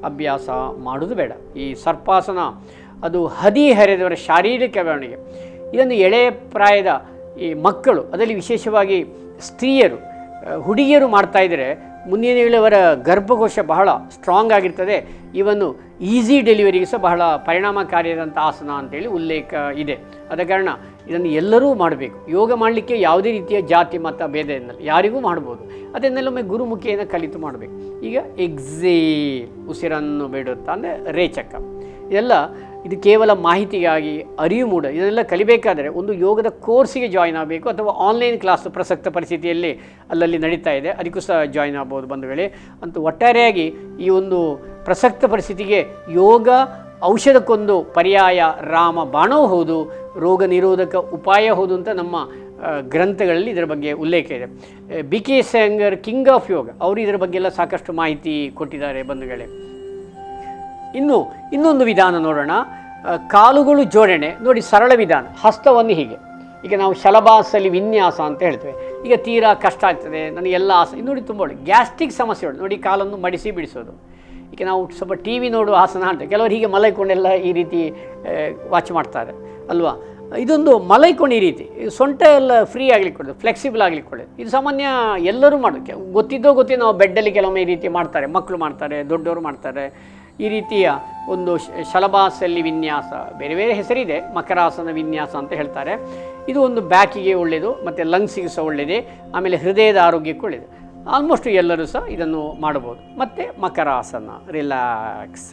ಅಭ್ಯಾಸ ಮಾಡೋದು ಬೇಡ. ಈ ಸರ್ಪಾಸನ ಅದು ಹದಿಹರೆದವರ ಶಾರೀರಿಕ ಬೆಳವಣಿಗೆ. ಇದನ್ನು ಎಳೆ ಪ್ರಾಯದ ಈ ಮಕ್ಕಳು, ಅದರಲ್ಲಿ ವಿಶೇಷವಾಗಿ ಸ್ತ್ರೀಯರು ಹುಡುಗಿಯರು ಮಾಡ್ತಾಯಿದ್ರೆ ಮುಂದಿನ ಅವರ ಗರ್ಭಕೋಶ ಬಹಳ ಸ್ಟ್ರಾಂಗ್ ಆಗಿರ್ತದೆ. ಇವನ್ನು ಈಸಿ ಡೆಲಿವರಿಗೆ ಸಹ ಬಹಳ ಪರಿಣಾಮಕಾರಿಯಾದಂಥ ಆಸನ ಅಂತೇಳಿ ಉಲ್ಲೇಖ ಇದೆ. ಆದ ಕಾರಣ ಇದನ್ನು ಎಲ್ಲರೂ ಮಾಡಬೇಕು. ಯೋಗ ಮಾಡಲಿಕ್ಕೆ ಯಾವುದೇ ರೀತಿಯ ಜಾತಿ ಮತ ಭೇದ ಎನ್ನಲ್ಲ, ಯಾರಿಗೂ ಮಾಡ್ಬೋದು. ಅದನ್ನೆಲ್ಲೊಮ್ಮೆ ಗುರುಮುಖಿಯನ್ನು ಕಲಿತು ಮಾಡಬೇಕು. ಈಗ ಎಕ್ಸೇಲ್, ಉಸಿರನ್ನು ಬಿಡುತ್ತಾ ಅಂದರೆ ರೇಚಕ. ಇದು ಕೇವಲ ಮಾಹಿತಿಗಾಗಿ ಅರಿವು ಮೂಡ. ಇದನ್ನೆಲ್ಲ ಕಲಿಬೇಕಾದರೆ ಒಂದು ಯೋಗದ ಕೋರ್ಸಿಗೆ ಜಾಯ್ನ್ ಆಗಬೇಕು, ಅಥವಾ ಆನ್ಲೈನ್ ಕ್ಲಾಸು ಪ್ರಸಕ್ತ ಪರಿಸ್ಥಿತಿಯಲ್ಲಿ ಅಲ್ಲಲ್ಲಿ ನಡೀತಾ ಇದೆ, ಅದಕ್ಕೂ ಸಹ ಜಾಯ್ನ್ ಆಗ್ಬೋದು ಬಂಧುಗಳೇ. ಅಂತೂ ಒಟ್ಟಾರೆಯಾಗಿ ಈ ಒಂದು ಪ್ರಸಕ್ತ ಪರಿಸ್ಥಿತಿಗೆ ಯೋಗ ಔಷಧಕ್ಕೊಂದು ಪರ್ಯಾಯ ರಾಮ ಬಾಣವೂ ಹೌದು, ರೋಗ ನಿರೋಧಕ ಉಪಾಯ ಹೌದು ಅಂತ ನಮ್ಮ ಗ್ರಂಥಗಳಲ್ಲಿ ಇದರ ಬಗ್ಗೆ ಉಲ್ಲೇಖ ಇದೆ. BK ಸೆಂಗರ್, ಕಿಂಗ್ ಆಫ್ ಯೋಗ, ಅವರು ಇದರ ಬಗ್ಗೆ ಎಲ್ಲ ಸಾಕಷ್ಟು ಮಾಹಿತಿ ಕೊಟ್ಟಿದ್ದಾರೆ ಬಂಧುಗಳೇ. ಇನ್ನೊಂದು ವಿಧಾನ ನೋಡೋಣ. ಕಾಲುಗಳು ಜೋಡಣೆ ನೋಡಿ, ಸರಳ ವಿಧಾನ. ಹಸ್ತವನ್ನು ಹೀಗೆ, ಈಗ ನಾವು ಶಲಭಾಸಲಿ ವಿನ್ಯಾಸ ಅಂತ ಹೇಳ್ತೇವೆ. ಈಗ ತೀರಾ ಕಷ್ಟ ಆಗ್ತದೆ ನನಗೆಲ್ಲ ಆಸನ ನೋಡಿ, ತುಂಬ ಒಳ್ಳೆ ಗ್ಯಾಸ್ಟ್ರಿಕ್ ಸಮಸ್ಯೆ ಉಂಟು ನೋಡಿ, ಕಾಲನ್ನು ಮಡಿಸಿ ಬಿಡಿಸೋದು. ಈಗ ನಾವು ಸ್ವಲ್ಪ TV ನೋಡುವ ಆಸನ ಹೇಳ್ತೇವೆ, ಕೆಲವರು ಹೀಗೆ ಮಲೈಕೊಂಡೆಲ್ಲ ಈ ರೀತಿ ವಾಚ್ ಮಾಡ್ತಾರೆ ಅಲ್ವಾ. ಇದೊಂದು ಮಲೈಕೊಂಡು ಈ ರೀತಿ ಸೊಂಟ ಎಲ್ಲ ಫ್ರೀ ಆಗಲಿಕ್ಕೆ ಕೊಡೋದು, ಫ್ಲೆಕ್ಸಿಬಲ್ ಆಗಲಿಕ್ಕೆ ಕೊಡೋದು. ಇದು ಸಾಮಾನ್ಯ ಎಲ್ಲರೂ ಮಾಡೋಕ್ಕೆ ಗೊತ್ತಿದ್ದೋ ನಾವು ಬೆಡ್ಡಲ್ಲಿ ಕೆಲವೊಮ್ಮೆ ಈ ರೀತಿ ಮಾಡ್ತಾರೆ, ಮಕ್ಕಳು ಮಾಡ್ತಾರೆ, ದೊಡ್ಡವರು ಮಾಡ್ತಾರೆ. ಈ ರೀತಿಯ ಒಂದು ಶಲಭಾಸಲಿ ವಿನ್ಯಾಸ, ಬೇರೆ ಬೇರೆ ಹೆಸರಿದೆ, ಮಕರಾಸನ ವಿನ್ಯಾಸ ಅಂತ ಹೇಳ್ತಾರೆ. ಇದು ಒಂದು ಬ್ಯಾಕಿಗೆ ಒಳ್ಳೆಯದು, ಮತ್ತು ಲಂಗ್ಸಿಗೆ ಸಹ ಒಳ್ಳೆಯದೇ, ಆಮೇಲೆ ಹೃದಯದ ಆರೋಗ್ಯಕ್ಕೆ ಒಳ್ಳೆಯದು. ಆಲ್ಮೋಸ್ಟ್ ಎಲ್ಲರೂ ಸಹ ಇದನ್ನು ಮಾಡಬಹುದು. ಮತ್ತು ಮಕರಾಸನ, ರಿಲ್ಯಾಕ್ಸ್.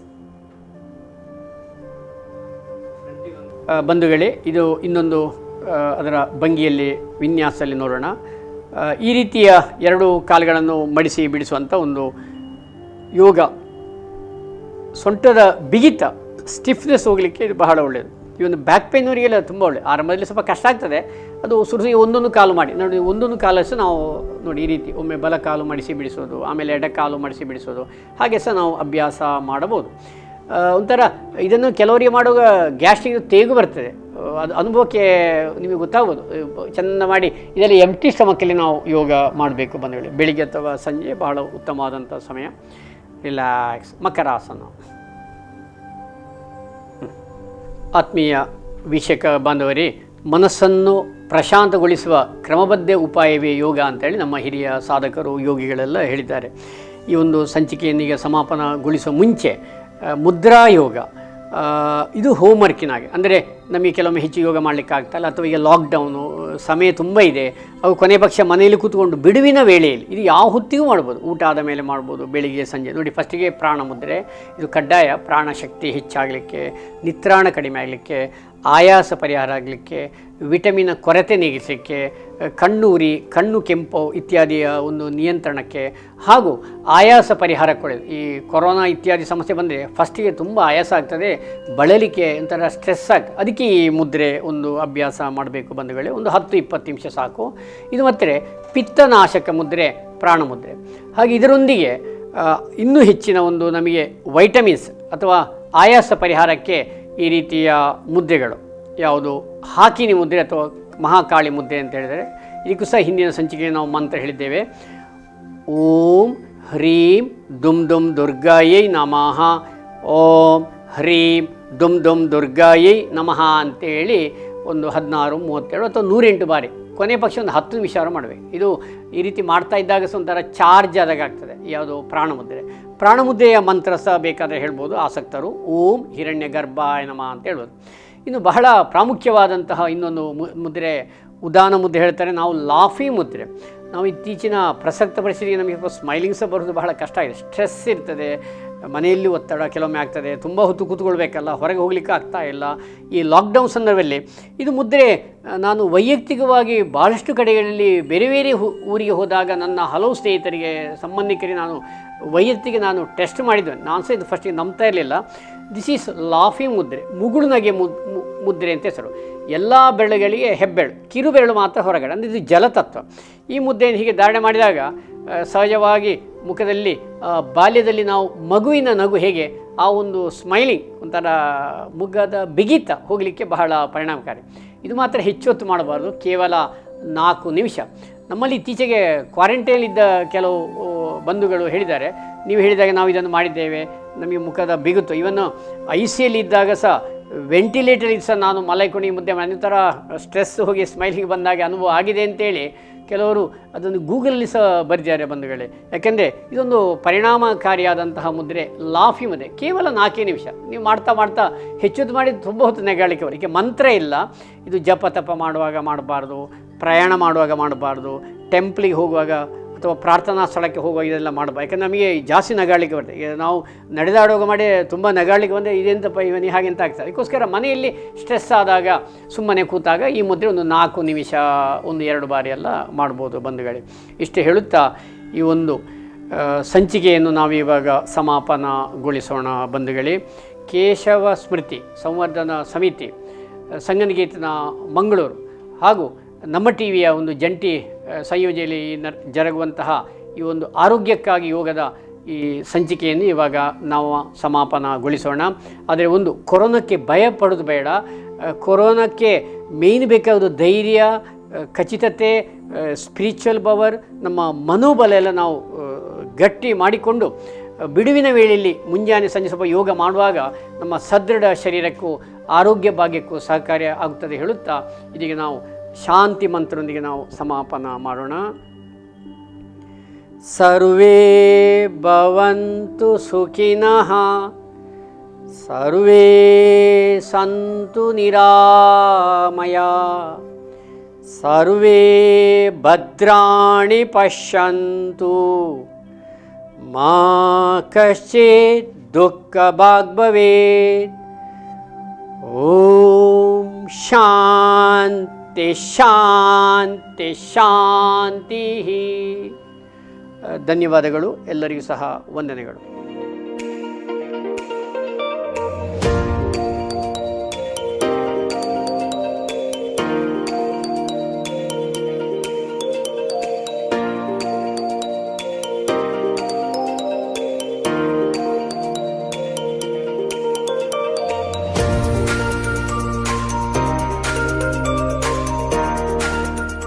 ಬಂಧುಗಳೇ, ಇದು ಇನ್ನೊಂದು ಅದರ ಭಂಗಿಯಲ್ಲಿ ವಿನ್ಯಾಸದಲ್ಲಿ ನೋಡೋಣ. ಈ ರೀತಿಯ ಎರಡು ಕಾಲುಗಳನ್ನು ಮಡಿಸಿ ಬಿಡಿಸುವಂಥ ಒಂದು ಯೋಗ. ಸೊಂಟದ ಬಿಗಿತ, ಸ್ಟಿಫ್ನೆಸ್ ಹೋಗಲಿಕ್ಕೆ ಇದು ಬಹಳ ಒಳ್ಳೆಯದು. ಈ ಒಂದು ಬ್ಯಾಕ್ ಪೇಯ್ನವರಿಗೆಲ್ಲ ತುಂಬ ಒಳ್ಳೆಯದು. ಆರಂಭದಲ್ಲಿ ಸ್ವಲ್ಪ ಕಷ್ಟ ಆಗ್ತದೆ, ಅದು ಸುರುಸಿ ಒಂದೊಂದು ಕಾಲು ಮಾಡಿ ನೋಡಿ, ಒಂದೊಂದು ಕಾಲು ಸಹ ನಾವು ನೋಡಿ ಈ ರೀತಿ ಒಮ್ಮೆ ಬಲ ಕಾಲು ಮಡಿಸಿ ಬಿಡಿಸೋದು, ಆಮೇಲೆ ಎಡ ಕಾಲು ಮಡಿಸಿ ಬಿಡಿಸೋದು, ಹಾಗೆ ಸಹ ನಾವು ಅಭ್ಯಾಸ ಮಾಡಬಹುದು. ಒಂಥರ ಇದನ್ನು ಕೆಲವರಿಗೆ ಮಾಡುವಾಗ ಗ್ಯಾಸ್ಟ್ರಿಕ್ ತೇಗು ಬರ್ತದೆ, ಅದು ಅನುಭವಕ್ಕೆ ನಿಮಗೆ ಗೊತ್ತಾಗ್ಬೋದು. ಚೆಂದ ಮಾಡಿ ಇದರಲ್ಲಿ ಎಂಟಿ ಸ್ಟಮಕ್ಕಲ್ಲಿ ನಾವು ಯೋಗ ಮಾಡಬೇಕು ಬಂಧುಗಳೇ. ಬೆಳಿಗ್ಗೆ ಅಥವಾ ಸಂಜೆ ಬಹಳ ಉತ್ತಮವಾದಂಥ ಸಮಯ. ರಿಲ್ಯಾಕ್ಸ್, ಮಕರಾಸನ. ಆತ್ಮೀಯ ವೀಕ್ಷಕ ಬಾಂಧವರೇ, ಮನಸ್ಸನ್ನು ಪ್ರಶಾಂತಗೊಳಿಸುವ ಕ್ರಮಬದ್ಧ ಉಪಾಯವೇ ಯೋಗ ಅಂತೇಳಿ ನಮ್ಮ ಹಿರಿಯ ಸಾಧಕರು, ಯೋಗಿಗಳೆಲ್ಲ ಹೇಳಿದ್ದಾರೆ. ಈ ಒಂದು ಸಂಚಿಕೆಯನ್ನೀಗ ಸಮಾಪನಗೊಳಿಸುವ ಮುಂಚೆ ಮುದ್ರಾ ಯೋಗ, ಇದು ಹೋಮ್ವರ್ಕಿನಾಗೆ. ಅಂದರೆ ನಮಗೆ ಕೆಲವೊಮ್ಮೆ ಹೆಚ್ಚು ಯೋಗ ಮಾಡಲಿಕ್ಕೆ ಆಗ್ತಾಯಿಲ್ಲ, ಅಥವಾ ಈಗ ಲಾಕ್ಡೌನು ಸಮಯ ತುಂಬ ಇದೆ, ಅವು ಕೊನೆ ಪಕ್ಷ ಮನೆಯಲ್ಲಿ ಕೂತ್ಕೊಂಡು ಬಿಡುವಿನ ವೇಳೆಯಲ್ಲಿ ಇದು ಯಾವ ಹೊತ್ತಿಗೂ ಮಾಡ್ಬೋದು. ಊಟ ಆದ ಮೇಲೆ ಮಾಡ್ಬೋದು, ಬೆಳಿಗ್ಗೆ ಸಂಜೆ. ನೋಡಿ, ಫಸ್ಟಿಗೆ ಪ್ರಾಣ ಮುದ್ರೆ, ಇದು ಕಡ್ಡಾಯ. ಪ್ರಾಣಶಕ್ತಿ ಹೆಚ್ಚಾಗಲಿಕ್ಕೆ, ನಿತ್ರಾಣ ಕಡಿಮೆ ಆಗಲಿಕ್ಕೆ, ಆಯಾಸ ಪರಿಹಾರ ಆಗಲಿಕ್ಕೆ, ವಿಟಮಿನ್ ಕೊರತೆ ನೀಗಿಸಲಿಕ್ಕೆ, ಕಣ್ಣು ಕಣ್ಣು ಕೆಂಪು ಇತ್ಯಾದಿಯ ಒಂದು ನಿಯಂತ್ರಣಕ್ಕೆ, ಹಾಗೂ ಆಯಾಸ ಪರಿಹಾರ ಕೊಡೋದು. ಈ ಕೊರೋನಾ ಇತ್ಯಾದಿ ಸಮಸ್ಯೆ ಬಂದರೆ ಫಸ್ಟಿಗೆ ತುಂಬ ಆಯಾಸ ಆಗ್ತದೆ, ಬಳಲಿಕೆ, ಒಂಥರ ಸ್ಟ್ರೆಸ್ ಆಗ್ತದೆ. ಅದಕ್ಕೆ ಈ ಮುದ್ರೆ ಒಂದು ಅಭ್ಯಾಸ ಮಾಡಬೇಕು ಬಂಧುಗಳೇ. ಒಂದು 10-20 ನಿಮಿಷ ಸಾಕು. ಇದು ಮತ್ತು ಪಿತ್ತನಾಶಕ ಮುದ್ರೆ, ಪ್ರಾಣ ಮುದ್ರೆ. ಹಾಗೆ ಇದರೊಂದಿಗೆ ಇನ್ನೂ ಹೆಚ್ಚಿನ ಒಂದು ನಮಗೆ ವೈಟಮಿನ್ಸ್ ಅಥವಾ ಆಯಾಸ ಪರಿಹಾರಕ್ಕೆ ಈ ರೀತಿಯ ಮುದ್ರೆಗಳು, ಯಾವುದು ಹಾಕಿನಿ ಮುದ್ರೆ ಅಥವಾ ಮಹಾಕಾಳಿ ಮುದ್ರೆ ಅಂತ ಹೇಳಿದರೆ, ಇದಕ್ಕೂ ಸಹ ಹಿಂದಿನ ಸಂಚಿಕೆಯಲ್ಲಿ ನಾವು ಮಂತ್ರ ಹೇಳಿದ್ದೇವೆ. ಓಂ ಹ್ರೀಂ ದುಮ್ ದುಮ್ ದುರ್ಗಾಯೈ ನಮಃ, ಓಂ ಹ್ರೀಂ ದುಮ್ ದುಮ್ ದುರ್ಗಾಯೈ ನಮಃ ಅಂತೇಳಿ ಒಂದು 16, 37 ಅಥವಾ 108 ಬಾರಿ, ಕೊನೆ ಪಕ್ಷ ಒಂದು 10 ನಿಮಿಷ ಮಾಡಬೇಕು. ಇದು ಈ ರೀತಿ ಮಾಡ್ತಾ ಇದ್ದಾಗ ಸಹ ಒಂಥರ ಚಾರ್ಜ್ ಆದಾಗ ಆಗ್ತದೆ. ಯಾವುದು ಪ್ರಾಣಮುದ್ರೆ. ಪ್ರಾಣಮುದ್ರೆಯ ಮಂತ್ರ ಸಹ ಬೇಕಾದರೆ ಹೇಳ್ಬೋದು ಆಸಕ್ತರು. ಓಂ ಹಿರಣ್ಯ ಗರ್ಭಾಯ ನಮಃ ಅಂತ ಹೇಳ್ಬೋದು. ಇನ್ನು ಬಹಳ ಪ್ರಾಮುಖ್ಯವಾದಂತಹ ಇನ್ನೊಂದು ಮುದ್ರೆ, ಉದಾನ ಮುದ್ರೆ ಹೇಳ್ತಾರೆ ನಾವು, ಲಾಫಿ ಮುದ್ರೆ. ನಾವು ಇತ್ತೀಚಿನ ಪ್ರಸಕ್ತ ಪರಿಸ್ಥಿತಿಗೆ ನಮಗೆ ಸ್ಮೈಲಿಂಗ್ ಸಹ ಬರೋದು ಬಹಳ ಕಷ್ಟ ಇದೆ. ಸ್ಟ್ರೆಸ್ ಇರ್ತದೆ, ಮನೆಯಲ್ಲಿ ಒತ್ತಡ ಕೆಲವೊಮ್ಮೆ ಆಗ್ತದೆ, ತುಂಬ ಹೊತ್ತು ಕೂತ್ಕೊಳ್ಬೇಕಲ್ಲ, ಹೊರಗೆ ಹೋಗ್ಲಿಕ್ಕೆ ಆಗ್ತಾ ಇಲ್ಲ. ಈ ಲಾಕ್ಡೌನ್ ಸಂದರ್ಭದಲ್ಲಿ ಇದು ಮುದ್ರೆ ನಾನು ವೈಯಕ್ತಿಕವಾಗಿ ಭಾಳಷ್ಟು ಕಡೆಗಳಲ್ಲಿ ಬೇರೆ ಬೇರೆ ಊರಿಗೆ ಹೋದಾಗ ನನ್ನ ಹಲವು ಸ್ನೇಹಿತರಿಗೆ, ಸಂಬಂಧಿಕರಿಗೆ ವೈಯಕ್ತಿಕ ನಾನು ಟೆಸ್ಟ್ ಮಾಡಿದ್ದೆ. ನಾನು ಸಹ ಇದು ಫಸ್ಟಿಗೆ ನಂಬ್ತಾ ಇರಲಿಲ್ಲ. ದಿಸ್ ಈಸ್ ಲಾಫಿಂಗ್ ಮುದ್ರೆ, ಮುಗುಳು ನಗೆ ಮುದ್ರೆ ಅಂತ ಹೆಸರು. ಎಲ್ಲ ಬೆರಳುಗಳಿಗೆ ಹೆಬ್ಬೆರಳು, ಕಿರು ಬೆರಳು ಮಾತ್ರ ಹೊರಗಡೆ, ಅಂದರೆ ಇದು ಜಲತತ್ವ. ಈ ಮುದ್ದೆಯನ್ನು ಹೀಗೆ ಧಾರಣೆ ಮಾಡಿದಾಗ ಸಹಜವಾಗಿ ಮುಖದಲ್ಲಿ ಬಾಲ್ಯದಲ್ಲಿ ನಾವು ಮಗುವಿನ ನಗು ಹೇಗೆ, ಆ ಒಂದು ಸ್ಮೈಲಿಂಗ್, ಒಂಥರ ಮುಖದ ಬಿಗಿತ ಹೋಗಲಿಕ್ಕೆ ಬಹಳ ಪರಿಣಾಮಕಾರಿ. ಇದು ಮಾತ್ರ ಹೆಚ್ಚು ಹೊತ್ತು ಮಾಡಬಾರ್ದು, ಕೇವಲ 4 ನಿಮಿಷ. ನಮ್ಮಲ್ಲಿ ಇತ್ತೀಚೆಗೆ ಕ್ವಾರಂಟೈನಲ್ಲಿದ್ದ ಕೆಲವು ಬಂಧುಗಳು ಹೇಳಿದ್ದಾರೆ, ನೀವು ಹೇಳಿದಾಗ ನಾವು ಇದನ್ನು ಮಾಡಿದ್ದೇವೆ, ನಮಗೆ ಮುಖದ ಬಿಗುತ್ತು. ಇವನ್ನು ICUಯಲ್ಲಿ ಇದ್ದಾಗ ಸಹ, ವೆಂಟಿಲೇಟರ್ ಸಹ ನಾನು ಮಲೈಕೊಂಡು ಈ ಮುದ್ದೆ ಮಾಡಿ, ಥರ ಸ್ಟ್ರೆಸ್ ಹೋಗಿ ಸ್ಮೈಲಿಂಗ್ ಬಂದಾಗ ಅನುಭವ ಆಗಿದೆ ಅಂತೇಳಿ ಕೆಲವರು ಅದನ್ನು ಗೂಗಲಲ್ಲಿ ಸಹ ಬರೆದಿದ್ದಾರೆ ಬಂಧುಗಳೇ. ಯಾಕೆಂದರೆ ಇದೊಂದು ಪರಿಣಾಮಕಾರಿಯಾದಂತಹ ಮುದ್ರೆ, ಲಾಫಿ ಮುದ್ರೆ. ಕೇವಲ 4 ನಿಮಿಷ ನೀವು ಮಾಡ್ತಾ ಮಾಡ್ತಾ ಹೆಚ್ಚುದು ಮಾಡಿ ತುಂಬ ಹೊತ್ತು ನೆಗಾಳಿಕೆ ಬರಲಿಕ್ಕೆ. ಮಂತ್ರ ಇಲ್ಲ. ಇದು ಜಪ ತಪ ಮಾಡುವಾಗ ಮಾಡಬಾರ್ದು, ಪ್ರಯಾಣ ಮಾಡುವಾಗ ಮಾಡಬಾರ್ದು, ಟೆಂಪ್ಲಿಗೆ ಹೋಗುವಾಗ ಅಥವಾ ಪ್ರಾರ್ಥನಾ ಸ್ಥಳಕ್ಕೆ ಹೋಗುವಾಗ ಇದೆಲ್ಲ ಮಾಡಬಾರ್ದು. ಯಾಕಂದರೆ ನಮಗೆ ಜಾಸ್ತಿ ನಗಾಡಲಿಕ್ಕೆ ಬರ್ತದೆ. ಈಗ ನಾವು ನಡೆದಾಡುವಾಗ ಮಾಡಿ ತುಂಬ ನಗಾಡಲಿಕ್ಕೆ ಬಂದರೆ ಇದೆಂತಪ್ಪ ಇವನಿ ಹಾಗೆಂತ ಆಗ್ತದೆ. ಅದಕ್ಕೋಸ್ಕರ ಮನೆಯಲ್ಲಿ ಸ್ಟ್ರೆಸ್ ಆದಾಗ ಸುಮ್ಮನೆ ಕೂತಾಗ ಈ ಮುದ್ರೆ ಒಂದು 4 ನಿಮಿಷ 1-2 ಬಾರಿ ಎಲ್ಲ ಮಾಡ್ಬೋದು ಬಂಧುಗಳೇ. ಇಷ್ಟು ಹೇಳುತ್ತಾ ಈ ಒಂದು ಸಂಚಿಕೆಯನ್ನು ನಾವಿವಾಗ ಸಮಾಪನಗೊಳಿಸೋಣ ಬಂಧುಗಳೇ. ಕೇಶವ ಸ್ಮೃತಿ ಸಂವರ್ಧನಾ ಸಮಿತಿ, ಸಂಗನಗೀತನ ಮಂಗಳೂರು ಹಾಗೂ ನಮ್ಮ ಟಿ ವಿಯ ಒಂದು ಜಂಟಿ ಸಂಯೋಜನೆಯಲ್ಲಿ ಜರುಗುವಂತಹ ಈ ಒಂದು ಆರೋಗ್ಯಕ್ಕಾಗಿ ಯೋಗದ ಈ ಸಂಚಿಕೆಯನ್ನು ಇವಾಗ ನಾವು ಸಮಾಪನಗೊಳಿಸೋಣ. ಆದರೆ ಒಂದು ಕೊರೋನಾಕ್ಕೆ ಭಯ ಪಡೋದು ಬೇಡ. ಕೊರೋನಾಕ್ಕೆ ಮೇಯ್ನ್ ಬೇಕಾಗೋದು ಧೈರ್ಯ, ಖಚಿತತೆ, ಸ್ಪಿರಿಚುವಲ್ ಪವರ್, ನಮ್ಮ ಮನೋಬಲ ಎಲ್ಲ ನಾವು ಗಟ್ಟಿ ಮಾಡಿಕೊಂಡು ಬಿಡುವಿನ ವೇಳೆಯಲ್ಲಿ ಮುಂಜಾನೆ ಸಂಜೆ ಸ್ವಲ್ಪ ಯೋಗ ಮಾಡುವಾಗ ನಮ್ಮ ಸದೃಢ ಶರೀರಕ್ಕೂ ಆರೋಗ್ಯ ಭಾಗ್ಯಕ್ಕೂ ಸಹಕಾರಿ ಆಗುತ್ತದೆ ಹೇಳುತ್ತಾ ಇದೀಗ ನಾವು ಶಾಂತಿ ಮಂತ್ರದೊಂದಿಗೆ ನಾವು ಸಮಾಪನ ಮಾಡೋಣ. ಸರ್ವೇ ಭವಂತು ಸುಖಿನಃ, ಸರ್ವೇ ಸಂತು ನಿರಾಮಯ, ಸರ್ವೇ ಭದ್ರಾಣಿ ಪಶ್ಯಂತು, ಮಾ ಕಶ್ಚಿತ್ ದುಃಖಭಾಗ್ ಭವೇತ್. ಓಂ ಶಾಂತಿ ಶಾಂತಿ ಶಾಂತಿ. ಧನ್ಯವಾದಗಳು. ಎಲ್ಲರಿಗೂ ಸಹ ವಂದನೆಗಳು.